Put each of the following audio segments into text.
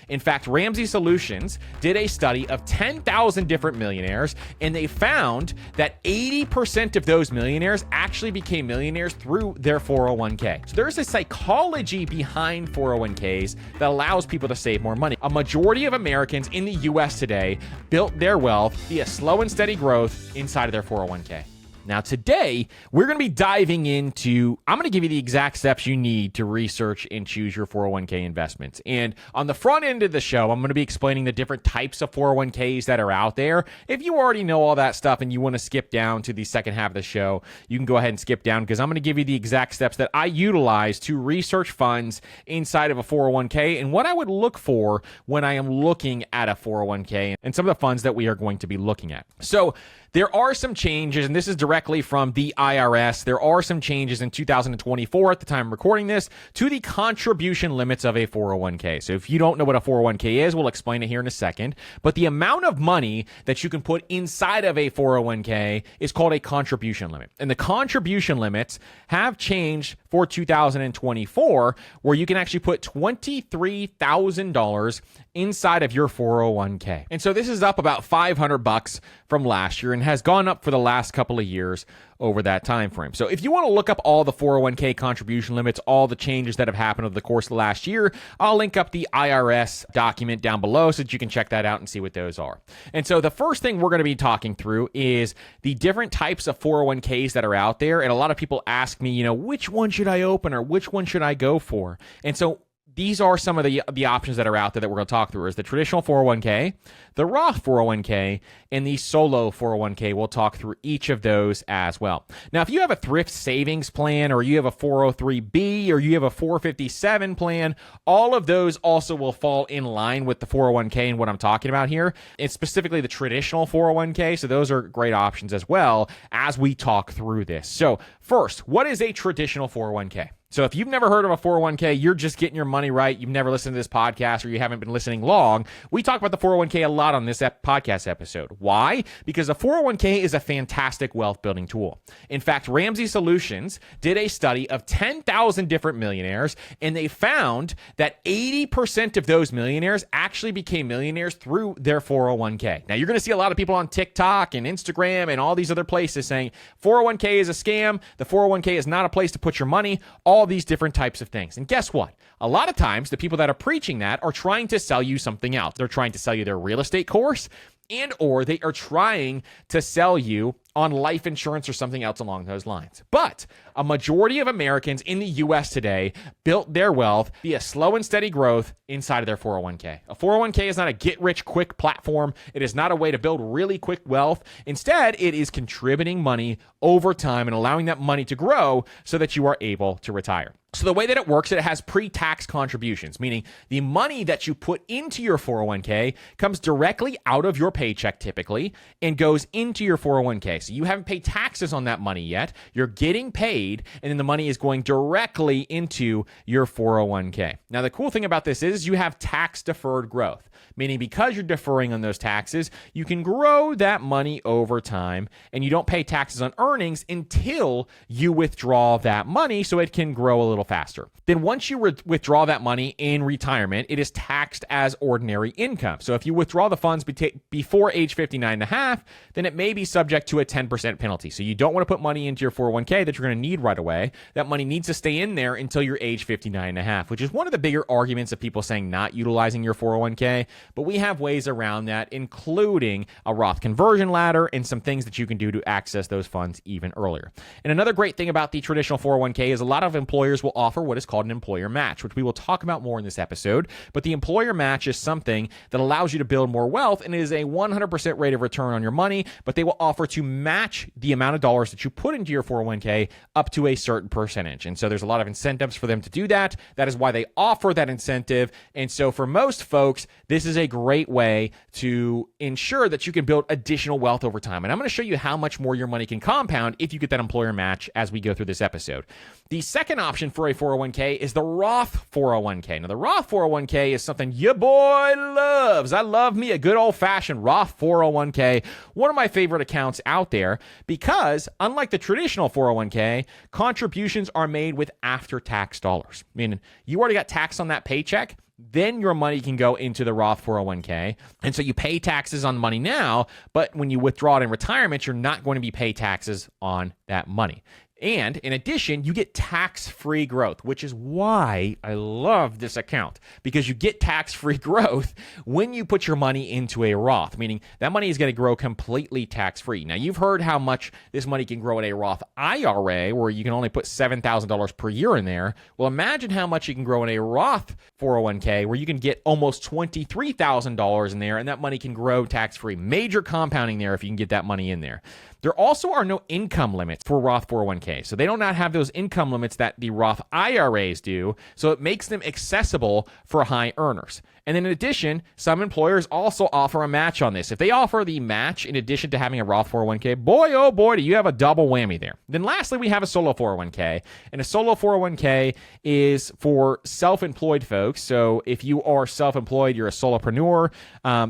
In fact, Ramsey Solutions did a study of 10,000 different millionaires, and they found that 80% of those millionaires actually became millionaires through their 401k. So there's a psychology behind 401ks that allows people to save more money. A majority of Americans in the US today built their wealth via slow and steady growth inside of their 401k. Now, today, we're going to be diving into, I'm going to give you the exact steps you need to research and choose your 401k investments. And on the front end of the show, I'm going to be explaining the different types of 401ks that are out there. If you already know all that stuff and you want to skip down to the second half of the show, you can go ahead and skip down because I'm going to give you the exact steps that I utilize to research funds inside of a 401k and what I would look for when I am looking at a 401k and some of the funds that we are going to be looking at. So, there are some changes, and this is directly from the IRS. There are some changes in 2024 at the time of recording this to the contribution limits of a 401k. So if you don't know what a 401k is, we'll explain it here in a second. But the amount of money that you can put inside of a 401k is called a contribution limit. And the contribution limits have changed for 2024, where you can actually put $23,000 inside of your 401k. And so this is up about $500 from last year and has gone up for the last couple of years over that time frame. So if you want to look up all the 401k contribution limits, all the changes that have happened over the course of the last year, I'll link up the IRS document down below so that you can check that out and see what those are. And so the first thing we're going to be talking through is the different types of 401ks that are out there. And a lot of people ask me, which one should I open or which one should I go for? And so these are some of the options that are out there that we're going to talk through is the traditional 401k, the Roth 401k, and the solo 401k. We'll talk through each of those as well. Now, if you have a thrift savings plan or you have a 403b or you have a 457 plan, all of those also will fall in line with the 401k and what I'm talking about here. It's specifically the traditional 401k, so those are great options as well as we talk through this. So first, what is a traditional 401k? So if you've never heard of a 401k, you're just getting your money right. You've never listened to this podcast or you haven't been listening long. We talk about the 401k a lot on this podcast episode. Why? Because a 401k is a fantastic wealth building tool. In fact, Ramsey Solutions did a study of 10,000 different millionaires, and they found that 80% of those millionaires actually became millionaires through their 401k. Now, you're going to see a lot of people on TikTok and Instagram and all these other places saying 401k is a scam. The 401k is not a place to put your money. All these different types of things. And guess what? A lot of times, the people that are preaching that are trying to sell you something else. They're trying to sell you their real estate course, and or they are trying to sell you on life insurance or something else along those lines. But a majority of Americans in the US today built their wealth via slow and steady growth inside of their 401k. A 401k is not a get-rich-quick platform. It is not a way to build really quick wealth. Instead, it is contributing money over time and allowing that money to grow so that you are able to retire. So the way that it works, it has pre-tax contributions, meaning the money that you put into your 401k comes directly out of your paycheck typically and goes into your 401k. So you haven't paid taxes on that money yet. You're getting paid, and then the money is going directly into your 401k. Now, the cool thing about this is you have tax-deferred growth, meaning because you're deferring on those taxes, you can grow that money over time, and you don't pay taxes on earnings until you withdraw that money so it can grow a little faster. Then once you withdraw that money in retirement, it is taxed as ordinary income. So if you withdraw the funds before age 59 and a half, then it may be subject to a 10% penalty. So you don't want to put money into your 401k that you're going to need right away. That money needs to stay in there until you're age 59 and a half, which is one of the bigger arguments of people saying not utilizing your 401k. But we have ways around that, including a Roth conversion ladder and some things that you can do to access those funds even earlier. And another great thing about the traditional 401k is a lot of employers will offer what is called an employer match, which we will talk about more in this episode. But the employer match is something that allows you to build more wealth, and it is a 100% rate of return on your money, but they will offer to match the amount of dollars that you put into your 401k up to a certain percentage. And so there's a lot of incentives for them to do that. That is why they offer that incentive. And so for most folks, this is a great way to ensure that you can build additional wealth over time. And I'm going to show you how much more your money can compound if you get that employer match as we go through this episode. The second option for a 401k is the Roth 401k. Now, the Roth 401k is something your boy loves. I love me a good old-fashioned Roth 401k, one of my favorite accounts out there, because unlike the traditional 401k, contributions are made with after-tax dollars, meaning you already got taxed on that paycheck. then your money can go into the Roth 401k. And so you pay taxes on the money now, but when you withdraw it in retirement, you're not going to be paying taxes on that money. And in addition, you get tax-free growth, which is why I love this account, because you get tax-free growth when you put your money into a Roth, meaning that money is going to grow completely tax-free. Now, you've heard how much this money can grow in a Roth IRA, where you can only put $7,000 per year in there. Well, imagine how much you can grow in a Roth 401k, where you can get almost $23,000 in there, and that money can grow tax-free. Major compounding there if you can get that money in there. There also are no income limits for Roth 401k. So they do not have those income limits that the Roth IRAs do. So it makes them accessible for high earners. And then in addition, some employers also offer a match on this. If they offer the match in addition to having a Roth 401k, boy, oh boy, do you have a double whammy there. Then lastly, we have a solo 401k. And a solo 401k is for self-employed folks. So if you are self-employed, you're a solopreneur.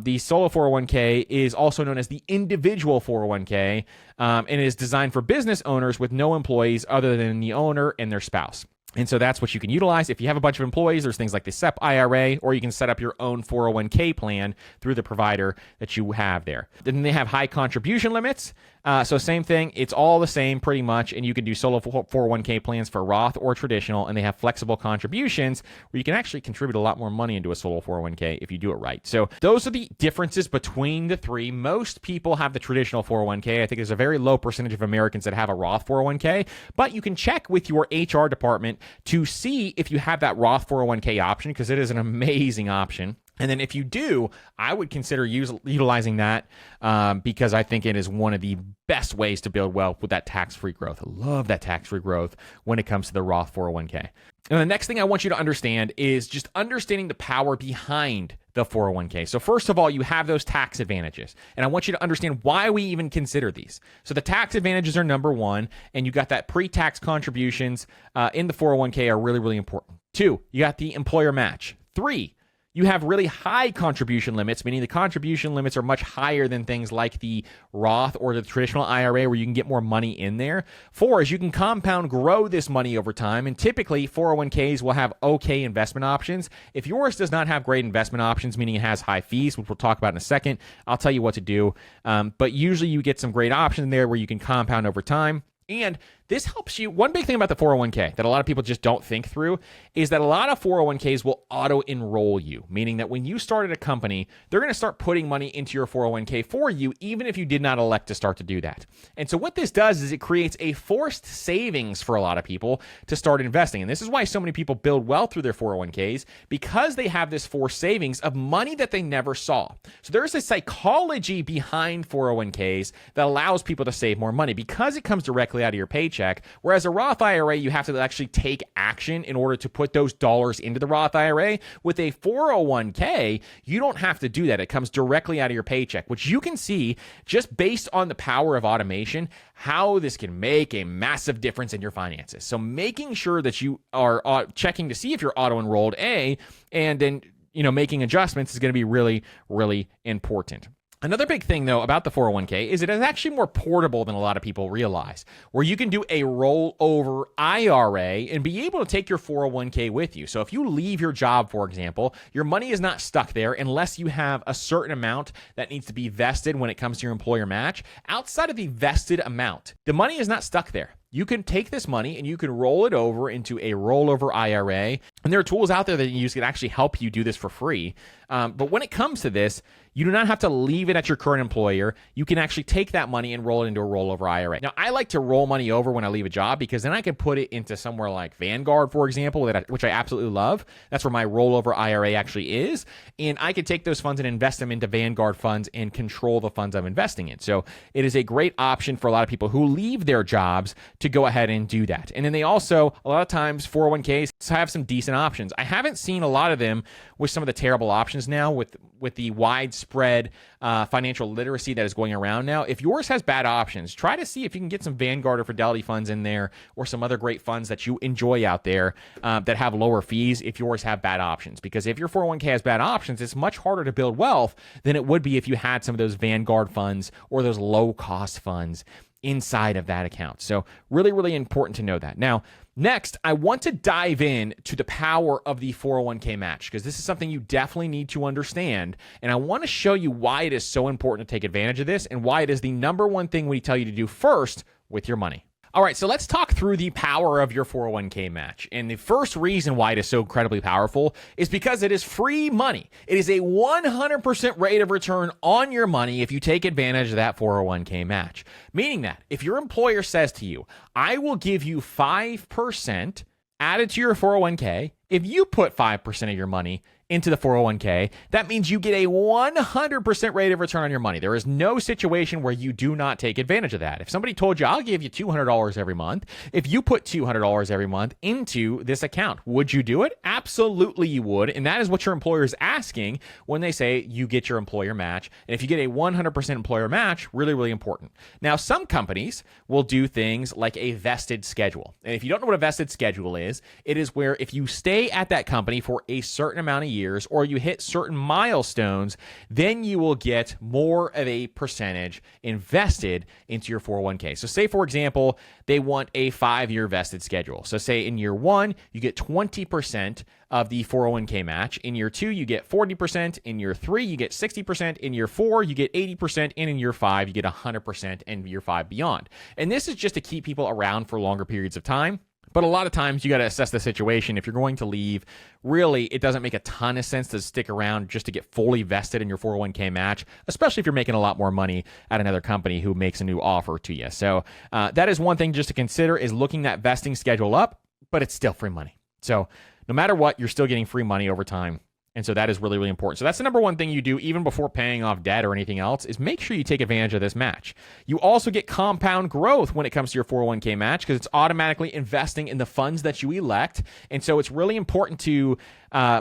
The solo 401k is also known as the individual 401k. And it is designed for business owners with no employees other than the owner and their spouse. And so that's what you can utilize. If you have a bunch of employees, there's things like the SEP IRA, or you can set up your own 401k plan through the provider that you have there. Then they have high contribution limits. So same thing, it's all the same pretty much, and you can do solo 401k plans for Roth or traditional, and they have flexible contributions where you can actually contribute a lot more money into a solo 401k if you do it right. So those are the differences between the three. Most people have the traditional 401k. I think there's a very low percentage of Americans that have a Roth 401k, but you can check with your HR department to see if you have that Roth 401k option, because it is an amazing option. And then if you do, I would consider utilizing that because I think it is one of the best ways to build wealth with that tax-free growth. I love that tax-free growth when it comes to the Roth 401k. And the next thing I want you to understand is just understanding the power behind the 401k. So first of all, you have those tax advantages. And I want you to understand why we even consider these. So the tax advantages are number one, and you got that pre-tax contributions in the 401k are really, really important. Two, you got the employer match. Three, you have really high contribution limits, meaning the contribution limits are much higher than things like the Roth or the traditional IRA where you can get more money in there. Four is you can compound grow this money over time, and typically 401ks will have okay investment options. If yours does not have great investment options, meaning it has high fees, which we'll talk about in a second, I'll tell you what to do. But usually you get some great options there where you can compound over time. And this helps you. One big thing about the 401k that a lot of people just don't think through is that a lot of 401ks will auto-enroll you, meaning that when you started a company, they're going to start putting money into your 401k for you, even if you did not elect to start to do that. And so what this does is it creates a forced savings for a lot of people to start investing. And this is why so many people build wealth through their 401ks, because they have this forced savings of money that they never saw. So there's a psychology behind 401ks that allows people to save more money because it comes directly out of your paycheck. Whereas a Roth IRA, you have to actually take action in order to put those dollars into the Roth IRA. With a 401k, you don't have to do that. It comes directly out of your paycheck, which you can see just based on the power of automation, how this can make a massive difference in your finances. So making sure that you are checking to see if you're auto-enrolled, and then making adjustments is going to be really, really important. Another big thing, though, about the 401k is it is actually more portable than a lot of people realize, where you can do a rollover IRA and be able to take your 401k with you. So if you leave your job, for example, your money is not stuck there unless you have a certain amount that needs to be vested when it comes to your employer match. Outside of the vested amount, the money is not stuck there. You can take this money and you can roll it over into a rollover IRA. And there are tools out there that you use that actually help you do this for free. But when it comes to this, you do not have to leave it at your current employer. You can actually take that money and roll it into a rollover IRA. Now, I like to roll money over when I leave a job because then I can put it into somewhere like Vanguard, for example, which I absolutely love. That's where my rollover IRA actually is. And I can take those funds and invest them into Vanguard funds and control the funds I'm investing in. So it is a great option for a lot of people who leave their jobs to go ahead and do that. And then they also, a lot of times, 401ks have some decent options. I haven't seen a lot of them with some of the terrible options now with the widespread financial literacy that is going around now. If yours has bad options, try to see if you can get some Vanguard or Fidelity funds in there or some other great funds that you enjoy out there that have lower fees if yours have bad options. Because if your 401k has bad options, it's much harder to build wealth than it would be if you had some of those Vanguard funds or those low-cost funds inside of that account. So really, really important to know that. Now, next, I want to dive in to the power of the 401k match, because this is something you definitely need to understand. And I want to show you why it is so important to take advantage of this and why it is the number one thing we tell you to do first with your money. All right, so let's talk through the power of your 401k match. And the first reason why it is so incredibly powerful is because it is free money. It is a 100% rate of return on your money if you take advantage of that 401k match. Meaning that if your employer says to you, I will give you 5% added to your 401k, if you put 5% of your money into the 401k, that means you get a 100% rate of return on your money. There is no situation where you do not take advantage of that. If somebody told you, I'll give you $200 every month, if you put $200 every month into this account, would you do it? Absolutely you would. And that is what your employer is asking when they say you get your employer match. And if you get a 100% employer match, really, really important. Now, some companies will do things like a vested schedule. And if you don't know what a vested schedule is, it is where if you stay at that company for a certain amount of years, or you hit certain milestones, then you will get more of a percentage invested into your 401k. So say, for example, they want a 5-year vested schedule. So say in year 1, you get 20% of the 401k match. In year 2, you get 40%. In year 3, you get 60%. In year 4, you get 80%. And in year 5, you get 100%, and year 5 beyond. And this is just to keep people around for longer periods of time. But a lot of times you got to assess the situation. If you're going to leave, really, it doesn't make a ton of sense to stick around just to get fully vested in your 401k match, especially if you're making a lot more money at another company who makes a new offer to you. So that is one thing just to consider, is looking that vesting schedule up, but it's still free money. So no matter what, you're still getting free money over time. And so that is really, really important. So that's the number one thing you do even before paying off debt or anything else, is make sure you take advantage of this match. You also get compound growth when it comes to your 401k match, because it's automatically investing in the funds that you elect. And so it's really important to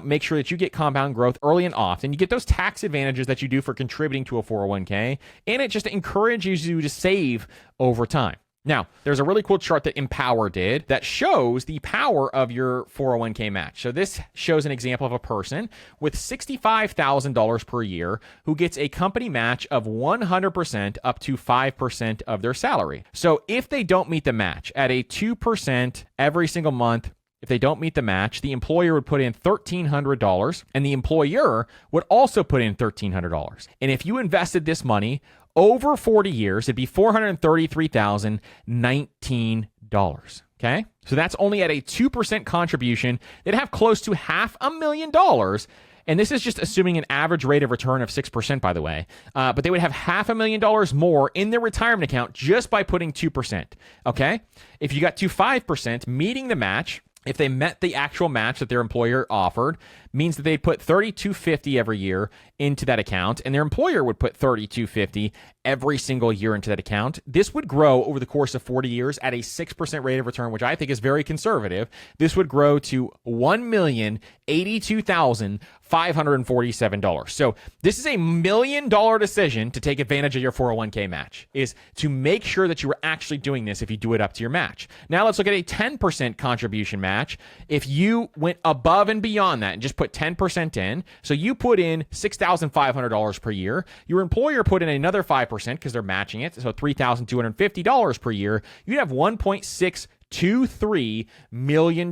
make sure that you get compound growth early and often. You get those tax advantages that you do for contributing to a 401k, and it just encourages you to save over time. Now, there's a really cool chart that Empower did that shows the power of your 401k match. So this shows an example of a person with $65,000 per year who gets a company match of 100% up to 5% of their salary. So if they don't meet the match at a 2% every single month, if they don't meet the match, the employer would put in $1,300 and the employer would also put in $1,300. And if you invested this money over 40 years, it'd be $433,019. Okay? So that's only at a 2% contribution. They'd have close to $500,000. And this is just assuming an average rate of return of 6%, by the way. But they would have $500,000 more in their retirement account just by putting 2%. Okay? If you got to 5%, meeting the match, if they met the actual match that their employer offered, means that they'd put $3,250 every year into that account, and their employer would put $3,250 every single year into that account. This would grow over the course of 40 years at a 6% rate of return, which I think is very conservative. This would grow to $1,082,547. So this is a $1 million decision to take advantage of your 401k match, is to make sure that you are actually doing this if you do it up to your match. Now let's look at a 10% contribution match. If you went above and beyond that and just put 10% in, so you put in $6,500 per year, your employer put in another 5% because they're matching it, so $3,250 per year, you'd have $1.623 million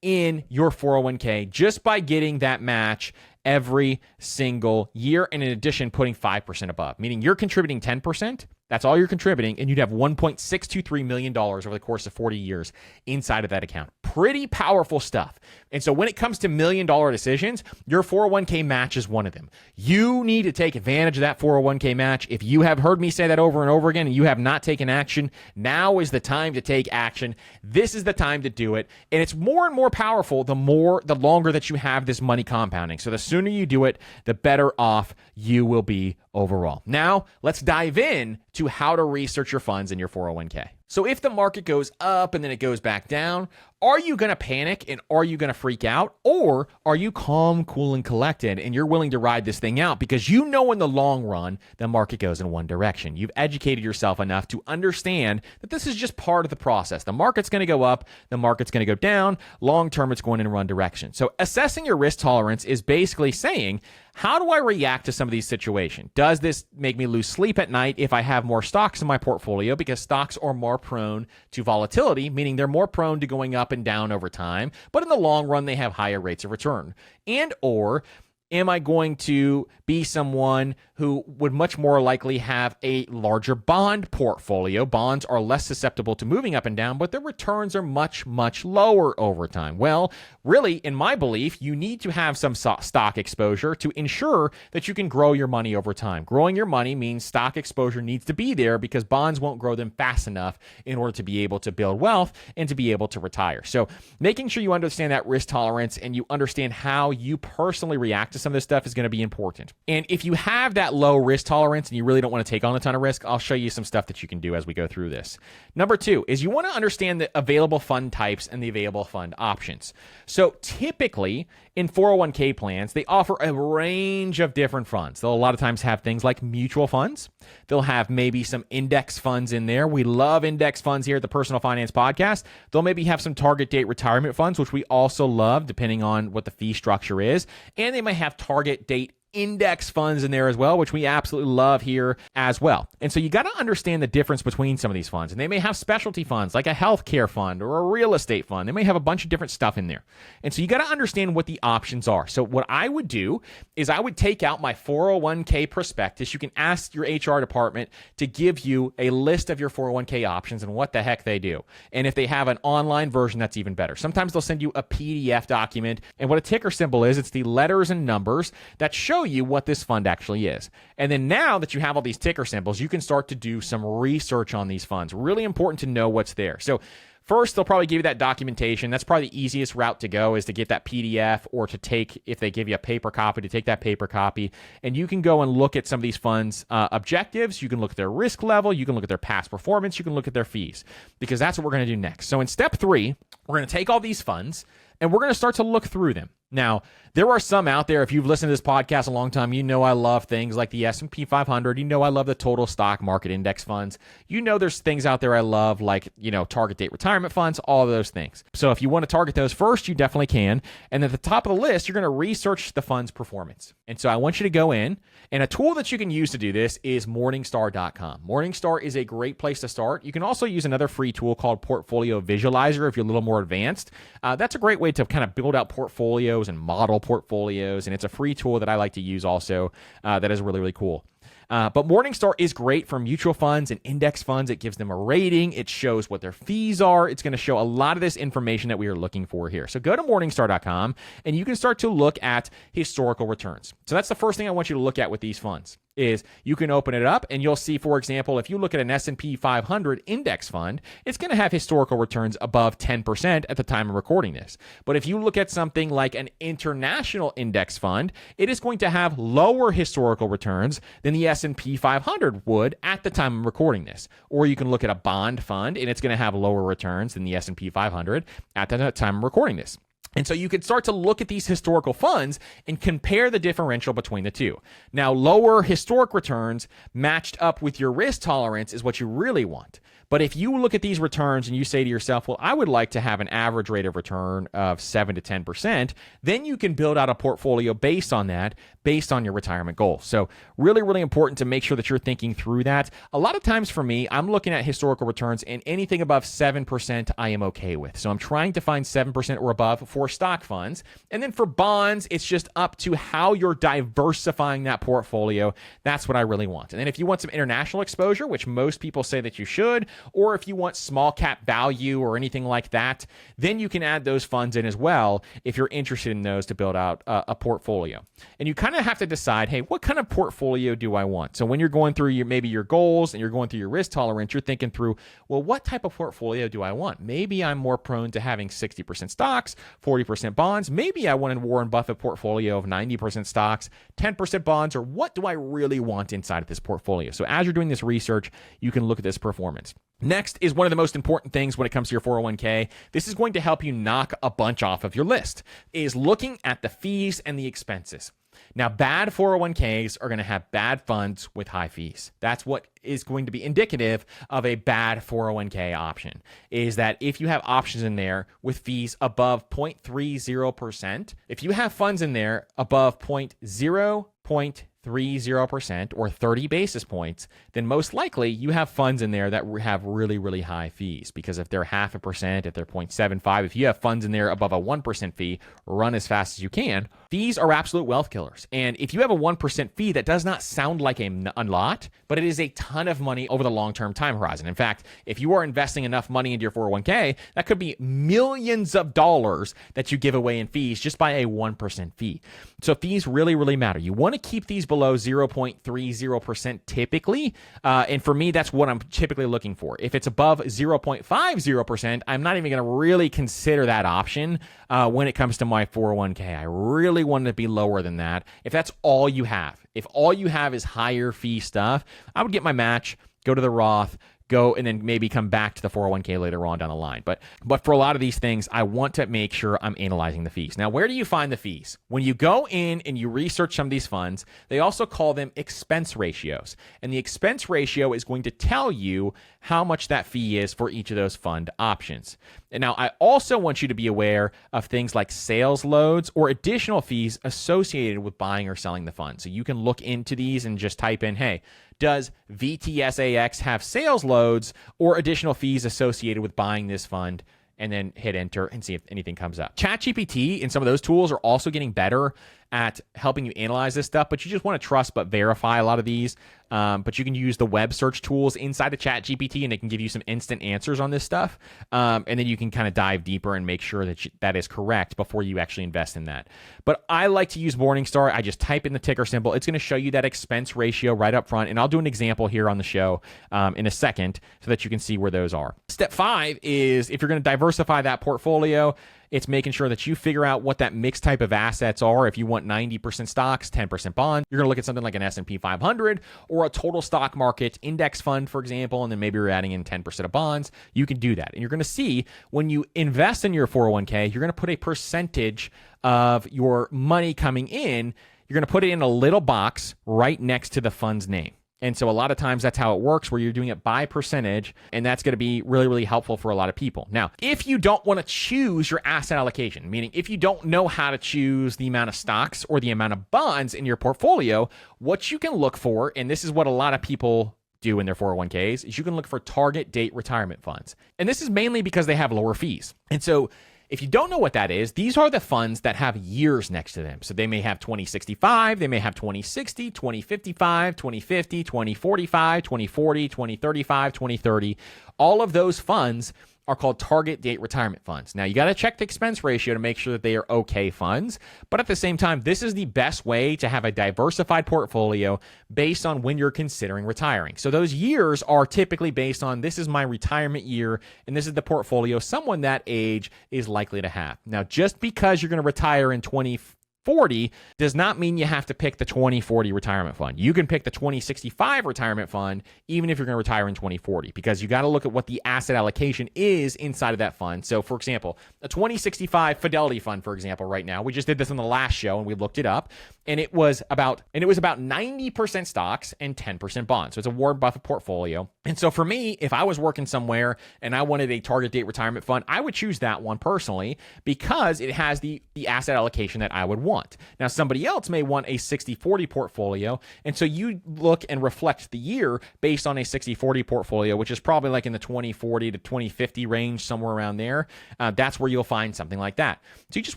in your 401k just by getting that match every single year, and in addition, putting 5% above, meaning you're contributing 10%. That's all you're contributing, and you'd have $1.623 million over the course of 40 years inside of that account. Pretty powerful stuff. And so when it comes to $1 million decisions, your 401k match is one of them. You need to take advantage of that 401k match. If you have heard me say that over and over again and you have not taken action, now is the time to take action. This is the time to do it. And it's more and more powerful the longer that you have this money compounding. So the sooner you do it, the better off you will be overall. Now, let's dive in to how to research your funds in your 401k. So if the market goes up and then it goes back down, Are you going to panic and are you going to freak out? Or are you calm, cool, and collected and you're willing to ride this thing out because you know in the long run the market goes in one direction? You've educated yourself enough to understand that this is just part of the process. The market's going to go up, the market's going to go down. Long term, it's going in one direction. So assessing your risk tolerance is basically saying, how do I react to some of these situations? Does this make me lose sleep at night if I have more stocks in my portfolio? Because stocks are more prone to volatility, meaning they're more prone to going up and down over time. But in the long run, they have higher rates of return. And or am I going to be someone who would much more likely have a larger bond portfolio? Bonds are less susceptible to moving up and down, but their returns are much, much lower over time. Well, really, in my belief, you need to have some stock exposure to ensure that you can grow your money over time. Growing your money means stock exposure needs to be there because bonds won't grow them fast enough in order to be able to build wealth and to be able to retire. So making sure you understand that risk tolerance and you understand how you personally react to some of this stuff is going to be important. And if you have that low risk tolerance and you really don't want to take on a ton of risk, I'll show you some stuff that you can do as we go through this. Number 2 is you want to understand the available fund types and the available fund options. So typically in 401k plans, they offer a range of different funds. They'll a lot of times have things like mutual funds. They'll have maybe some index funds in there. We love index funds here at the Personal Finance Podcast. They'll maybe have some target date retirement funds, which we also love depending on what the fee structure is. And they might have target date index funds in there as well, which we absolutely love here as well. And so you got to understand the difference between some of these funds. And they may have specialty funds like a healthcare fund or a real estate fund. They may have a bunch of different stuff in there. And so you got to understand what the options are. So what I would do is I would take out my 401k prospectus. You can ask your HR department to give you a list of your 401k options and what the heck they do. And if they have an online version, that's even better. Sometimes they'll send you a PDF document. And what a ticker symbol is, it's the letters and numbers that show you what this fund actually is. And then now that you have all these ticker symbols, you can start to do some research on these funds. Really important to know what's there. So first, they'll probably give you that documentation. That's probably the easiest route to go, is to get that PDF, or to take, if they give you a paper copy, to take that paper copy. And you can go and look at some of these funds' objectives. You can look at their risk level. You can look at their past performance. You can look at their fees, because that's what we're going to do next. So in step 3, we're going to take all these funds and we're going to start to look through them. Now, there are some out there, if you've listened to this podcast a long time, you know I love things like the S&P 500. You know I love the total stock market index funds. You know there's things out there I love, like, target date retirement funds, all of those things. So if you want to target those first, you definitely can. And at the top of the list, you're going to research the fund's performance. And so I want you to go in, and a tool that you can use to do this is Morningstar.com. Morningstar is a great place to start. You can also use another free tool called Portfolio Visualizer if you're a little more advanced. That's a great way to kind of build out portfolios and model portfolios, and it's a free tool that I like to use also that is really, really cool. But Morningstar is great for mutual funds and index funds. It gives them a rating. It shows what their fees are. It's going to show a lot of this information that we are looking for here. So go to Morningstar.com and you can start to look at historical returns. So that's the first thing I want you to look at with these funds. Is you can open it up and you'll see, for example, if you look at an S&P 500 index fund, it's going to have historical returns above 10% at the time of recording this. But if you look at something like an international index fund, it is going to have lower historical returns than the S&P 500 would at the time of recording this. Or you can look at a bond fund and it's going to have lower returns than the S&P 500 at the time of recording this. And so you can start to look at these historical funds and compare the differential between the two. Now, lower historic returns matched up with your risk tolerance is what you really want. But if you look at these returns and you say to yourself, well, I would like to have an average rate of return of 7 to 10%, then you can build out a portfolio based on that, based on your retirement goals. So really, really important to make sure that you're thinking through that. A lot of times for me, I'm looking at historical returns, and anything above 7% I am okay with. So I'm trying to find 7% or above for stock funds. And then for bonds, it's just up to how you're diversifying that portfolio. That's what I really want. And then if you want some international exposure, which most people say that you should, or if you want small cap value or anything like that, then you can add those funds in as well if you're interested in those to build out a portfolio. And you kind of have to decide, hey, what kind of portfolio do I want? So when you're going through maybe your goals and you're going through your risk tolerance, you're thinking through, well, what type of portfolio do I want? Maybe I'm more prone to having 60% stocks, 40% bonds. Maybe I want a Warren Buffett portfolio of 90% stocks, 10% bonds, or what do I really want inside of this portfolio? So as you're doing this research, you can look at this performance. Next is one of the most important things when it comes to your 401k. This is going to help you knock a bunch off of your list, is looking at the fees and the expenses. Now, bad 401ks are going to have bad funds with high fees. That's what is going to be indicative of a bad 401k option, is that if you have options in there with fees above 0.30%, if you have funds in there above 0.30% or 30 basis points, then most likely you have funds in there that have really, really high fees. Because if they're 0.5%, if they're 0.75, if you have funds in there above a 1% fee, run as fast as you can. Fees are absolute wealth killers. And if you have a 1% fee, that does not sound like a lot, but it is a ton of money over the long-term time horizon. In fact, if you are investing enough money into your 401k, that could be millions of dollars that you give away in fees just by a 1% fee. So fees really, really matter. You want to keep these below 0.30% typically. And for me, that's what I'm typically looking for. If it's above 0.50%, I'm not even going to really consider that option when it comes to my 401k. I really want it to be lower than that. If that's all you have, if all you have is higher fee stuff, I would get my match, go to the Roth, go and then maybe come back to the 401k later on down the line. But for a lot of these things, I want to make sure I'm analyzing the fees. Now, where do you find the fees? When you go in and you research some of these funds, they also call them expense ratios. And the expense ratio is going to tell you how much that fee is for each of those fund options. And now I also want you to be aware of things like sales loads or additional fees associated with buying or selling the fund. So you can look into these and just type in, hey, does VTSAX have sales loads or additional fees associated with buying this fund? And then hit enter and see if anything comes up. ChatGPT and some of those tools are also getting better at helping you analyze this stuff, but you just want to trust but verify a lot of these. But you can use the web search tools inside of ChatGPT, and it can give you some instant answers on this stuff. And then you can kind of dive deeper and make sure that that is correct before you actually invest in that. But I like to use Morningstar. I just type in the ticker symbol. It's going to show you that expense ratio right up front. And I'll do an example here on the show in a second so that you can see where those are. Step 5 is if you're going to diversify that portfolio, it's making sure that you figure out what that mixed type of assets are. If you want 90% stocks, 10% bonds, you're going to look at something like an S&P 500 or a total stock market index fund, for example, and then maybe you're adding in 10% of bonds. You can do that. And you're going to see when you invest in your 401k, you're going to put a percentage of your money coming in. You're going to put it in a little box right next to the fund's name. And so a lot of times that's how it works, where you're doing it by percentage, and that's going to be really, really helpful for a lot of people. Now, if you don't want to choose your asset allocation, meaning if you don't know how to choose the amount of stocks or the amount of bonds in your portfolio, what you can look for, and this is what a lot of people do in their 401ks, is you can look for target date retirement funds. And this is mainly because they have lower fees. And so if you don't know what that is, these are the funds that have years next to them. So they may have 2065, they may have 2060, 2055, 2050, 2045, 2040, 2035, 2030. All of those funds are called target date retirement funds. Now, you got to check the expense ratio to make sure that they are okay funds. But at the same time, this is the best way to have a diversified portfolio based on when you're considering retiring. So those years are typically based on, this is my retirement year, and this is the portfolio someone that age is likely to have. Now, just because you're going to retire in 2040 does not mean you have to pick the 2040 retirement fund. You can pick the 2065 retirement fund even if you're going to retire in 2040, because you got to look at what the asset allocation is inside of that fund. So for example, a 2065 Fidelity fund, for example, right now, we just did this on the last show and we looked it up, and it was about 90% stocks and 10% bonds. So it's a Warren Buffett portfolio. And so for me, if I was working somewhere and I wanted a target date retirement fund, I would choose that one personally because it has the asset allocation that I would want. Now, somebody else may want a 60-40 portfolio, and so you look and reflect the year based on a 60-40 portfolio, which is probably like in the 2040 to 2050 range, somewhere around there. That's where you'll find something like that. So you just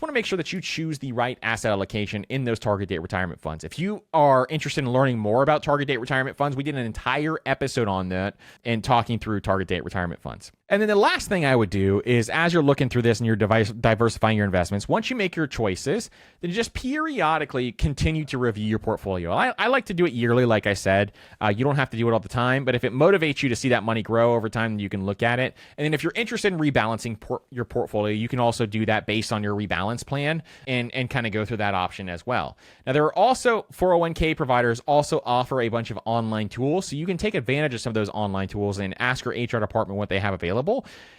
want to make sure that you choose the right asset allocation in those target date retirement funds. If you are interested in learning more about target date retirement funds, we did an entire episode on that and talking through target date retirement funds. And then the last thing I would do is, as you're looking through this and you're diversifying your investments, once you make your choices, then just periodically continue to review your portfolio. I like to do it yearly, like I said. You don't have to do it all the time, but if it motivates you to see that money grow over time, then you can look at it. And then if you're interested in rebalancing your portfolio, you can also do that based on your rebalance plan and kind of go through that option as well. Now, there are also 401k providers also offer a bunch of online tools, so you can take advantage of some of those online tools and ask your HR department what they have available.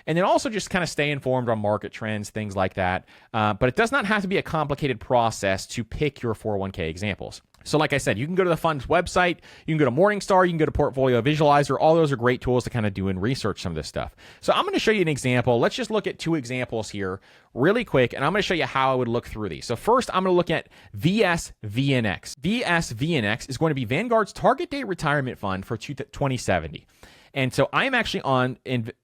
And then also just kind of stay informed on market trends, things like that. But it does not have to be a complicated process to pick your 401k examples. So like I said, you can go to the fund's website, you can go to Morningstar, you can go to Portfolio Visualizer. All those are great tools to kind of do and research some of this stuff. So I'm going to show you an example. Let's just look at 2 examples here really quick, and I'm going to show you how I would look through these. So first, I'm going to look at VSVNX. VSVNX is going to be Vanguard's target date retirement fund for 2070. And so I'm actually on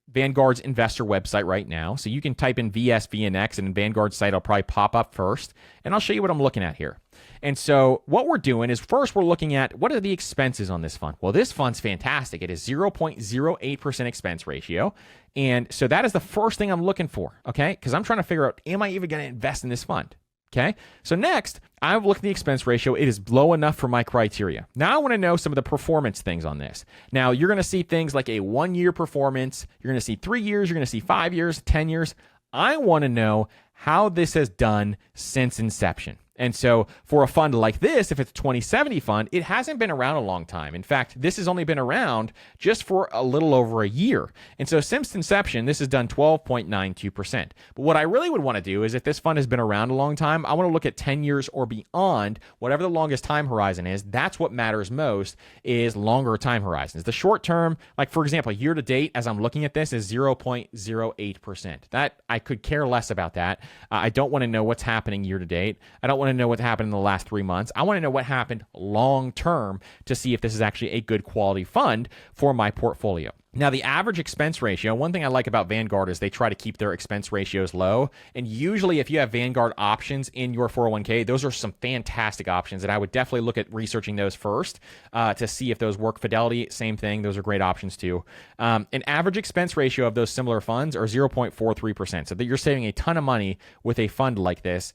Vanguard's investor website right now. So you can type in VSVNX, and Vanguard's site will probably pop up first. And I'll show you what I'm looking at here. And so what we're doing is first we're looking at what are the expenses on this fund. Well, this fund's fantastic. It is 0.08% expense ratio. And so that is the first thing I'm looking for, okay? Because I'm trying to figure out, am I even going to invest in this fund? Okay, so next, I've looked at the expense ratio. It is low enough for my criteria. Now I want to know some of the performance things on this. Now, you're going to see things like a 1-year performance. You're going to see 3 years. You're going to see 5 years, 10 years. I want to know how this has done since inception. And so for a fund like this, if it's a 2070 fund, it hasn't been around a long time. In fact, this has only been around just for a little over a year. And so since inception, this has done 12.92%. But what I really would want to do is if this fund has been around a long time, I want to look at 10 years or beyond, whatever the longest time horizon is. That's what matters most, is longer time horizons. The short term, like for example, year to date, as I'm looking at this, is 0.08%. That I could care less about that. I don't want to know what's happening year to date. I don't want to know what happened in the last 3 months. I want to know what happened long term to see if this is actually a good quality fund for my portfolio. Now, the average expense ratio, one thing I like about Vanguard is they try to keep their expense ratios low. And usually if you have Vanguard options in your 401k, those are some fantastic options. And I would definitely look at researching those first to see if those work. Fidelity, same thing. Those are great options too. An average expense ratio of those similar funds are 0.43%. So that you're saving a ton of money with a fund like this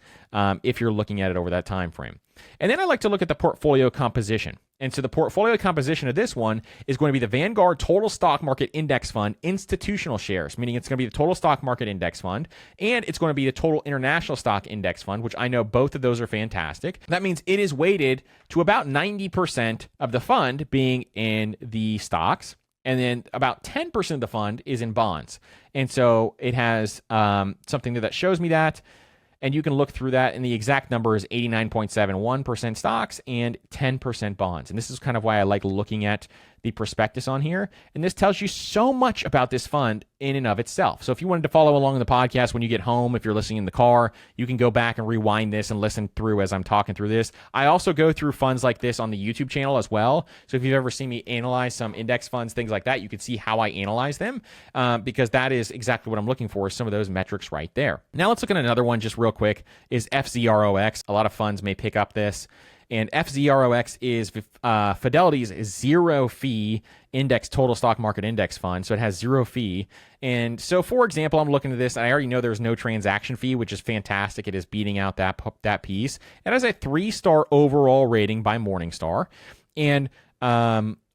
if you're looking at it over that time frame. And then I like to look at the portfolio composition. And so the portfolio composition of this one is going to be the Vanguard Total Stock Market Index Fund Institutional Shares, meaning it's going to be the Total Stock Market Index Fund, and it's going to be the Total International Stock Index Fund, which I know both of those are fantastic. That means it is weighted to about 90% of the fund being in the stocks, and then about 10% of the fund is in bonds. And so it has something that shows me that. And you can look through that, and the exact number is 89.71% stocks and 10% bonds. And this is kind of why I like looking at the prospectus on here. And this tells you so much about this fund in and of itself. So if you wanted to follow along in the podcast when you get home, if you're listening in the car, you can go back and rewind this and listen through as I'm talking through this. I also go through funds like this on the YouTube channel as well. So if you've ever seen me analyze some index funds, things like that, you can see how I analyze them because that is exactly what I'm looking for, is some of those metrics right there. Now let's look at another one just real quick, is FZROX. A lot of funds may pick up this. And FZROX is Fidelity's zero fee index total stock market index fund. So it has zero fee. And so, for example, I'm looking at this, and I already know there's no transaction fee, which is fantastic. It is beating out that piece. It has a 3-star overall rating by Morningstar. And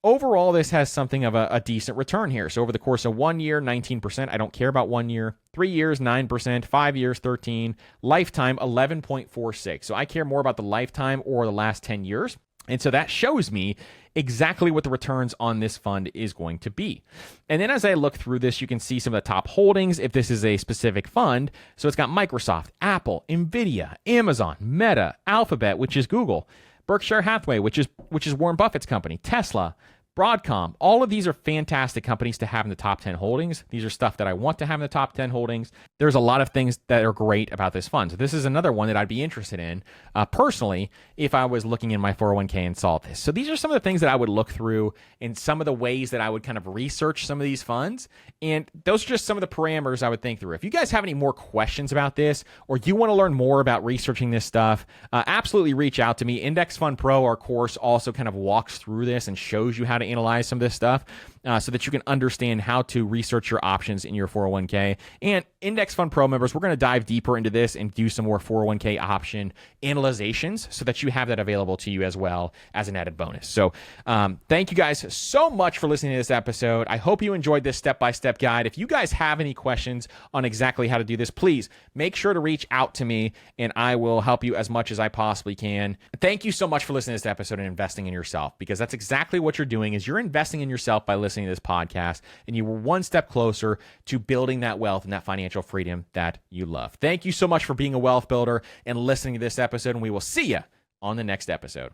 overall, this has something of a decent return here. So over the course of 1 year, 19%. I don't care about 1 year. 3 years, 9%. 5 years, 13%. Lifetime, 11.46%. So I care more about the lifetime or the last 10 years. And so that shows me exactly what the returns on this fund is going to be. And then as I look through this, you can see some of the top holdings if this is a specific fund. So it's got Microsoft, Apple, Nvidia, Amazon, Meta, Alphabet, which is Google, Berkshire Hathaway, which is Warren Buffett's company, Tesla, Broadcom. All of these are fantastic companies to have in the top 10 holdings. These are stuff that I want to have in the top 10 holdings. There's a lot of things that are great about this fund. So this is another one that I'd be interested in personally if I was looking in my 401k and saw this. So these are some of the things that I would look through and some of the ways that I would kind of research some of these funds. And those are just some of the parameters I would think through. If you guys have any more questions about this, or you want to learn more about researching this stuff, absolutely reach out to me. Index Fund Pro, our course, also kind of walks through this and shows you how to analyze some of this stuff so that you can understand how to research your options in your 401k. And Index Fund Pro members, we're going to dive deeper into this and do some more 401k option analyzations so that you have that available to you as well as an added bonus. So thank you guys so much for listening to this episode. I hope you enjoyed this step-by-step guide. If you guys have any questions on exactly how to do this, please make sure to reach out to me and I will help you as much as I possibly can. Thank you so much for listening to this episode and investing in yourself, because that's exactly what you're doing is you're investing in yourself by listening to this podcast, and you were one step closer to building that wealth and that financial freedom that you love. Thank you so much for being a wealth builder and listening to this episode, and we will see you on the next episode.